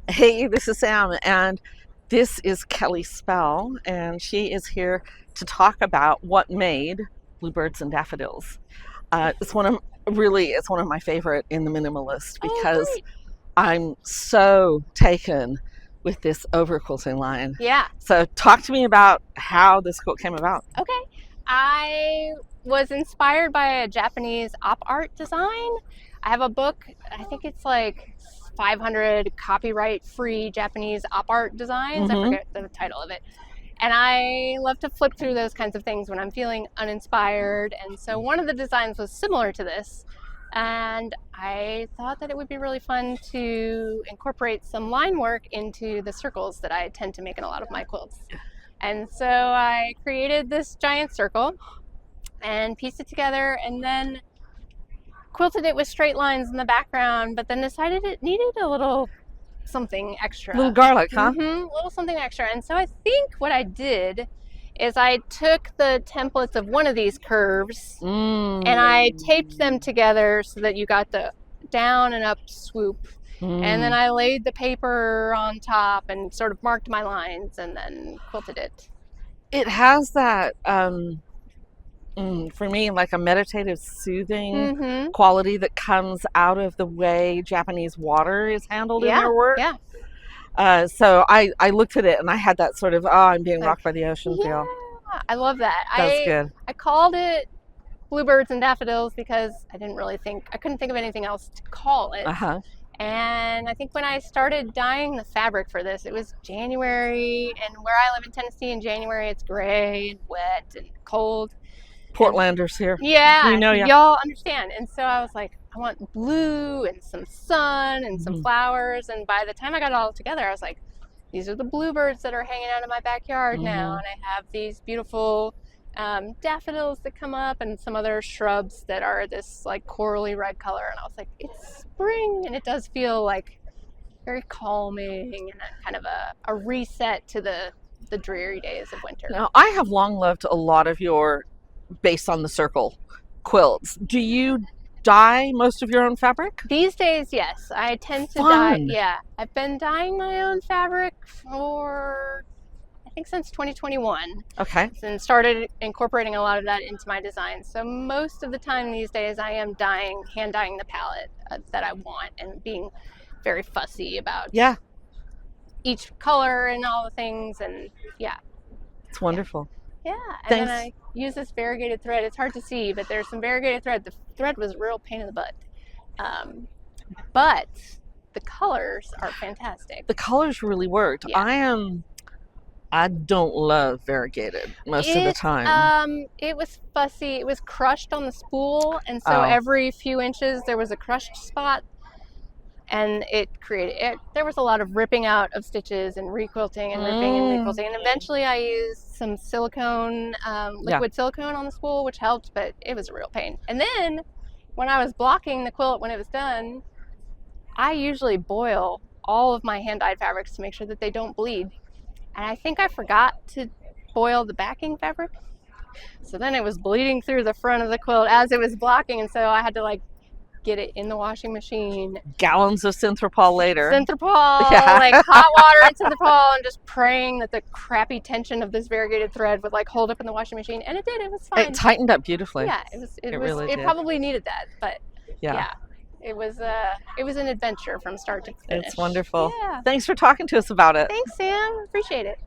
Hey, this is Sam, and this is Kelly Spell, and she is here to talk about what made Bluebirds and Daffodils. It's it's one of my favorite in the minimalist Oh, because great. I'm so taken with this over quilting line. Yeah. So, talk to me about how this quilt came about. Okay. I was inspired by a Japanese op art design. I have a book, I think it's like 500 copyright free Japanese op art designs. I Mm-hmm. forget the title of it. And I love to flip through those kinds of things when I'm feeling uninspired. And so one of the designs was similar to this. And I thought that it would be really fun to incorporate some line work into the circles that I tend to make in a lot of my quilts. And so I created this giant circle and pieced it together and then quilted it with straight lines in the background, but then decided it needed a little something Little extra. garlic, huh? A little something extra. And so I think what I did is I took the templates of one of these curves and I taped them together so that you got the down and up swoop. And then I laid the paper on top and sort of marked my lines and then quilted it. It has that, for me, like a meditative, soothing quality that comes out of the way Japanese water is handled in their work. Yeah. So I looked at it and I had that sort of, oh, I'm being rocked by the ocean Yeah, feel. I love that. That's good. I called it Bluebirds and Daffodils because I couldn't think of anything else to call it. Uh-huh. And I think when I started dyeing the fabric for this, it was January, and where I live in Tennessee in January, it's gray and wet and cold. Portlanders here. Yeah, We know ya. y'all understand. And so I was like, I want blue and some sun and some flowers. And by the time I got it all together, I was like, these are the bluebirds that are hanging out in my backyard now. And I have these beautiful daffodils that come up and some other shrubs that are this like corally red color. And I was like, it's spring. And it does feel like very calming and kind of a reset to the dreary days of winter. Now, I have long loved a lot of your based on the circle quilts. Do you dye most of your own fabric? These days, yes. I tend to dye. Yeah. I've been dyeing my own fabric for, I think, since 2021. Okay. And started incorporating a lot of that into my designs. So most of the time these days I am hand dyeing the palette that I want and being very fussy about each color and all the things. And yeah. It's wonderful. Yeah, and Thanks. then I use this variegated thread. It's hard to see, but there's some variegated thread. The thread was a real pain in the butt. But the colors are fantastic. The colors really worked. Yeah. I don't love variegated most of the time. It was fussy. It was crushed on the spool, and so every few inches there was a crushed spot. And there was a lot of ripping out of stitches and requilting and ripping and requilting. And eventually I used some silicone, liquid silicone on the spool, which helped, but it was a real pain. And then when I was blocking the quilt when it was done, I usually boil all of my hand-dyed fabrics to make sure that they don't bleed. And I think I forgot to boil the backing fabric. So then it was bleeding through the front of the quilt as it was blocking. And so I had to get it in the washing machine. Gallons of Synthropol later. Synthropol, like hot water and Synthropol, and just praying that the crappy tension of this variegated thread would hold up in the washing machine, and it did. It was fine. It tightened up beautifully. Yeah, it probably needed that, but yeah. It was an adventure from start to finish. It's wonderful. Yeah. Thanks for talking to us about it. Thanks, Sam. Appreciate it.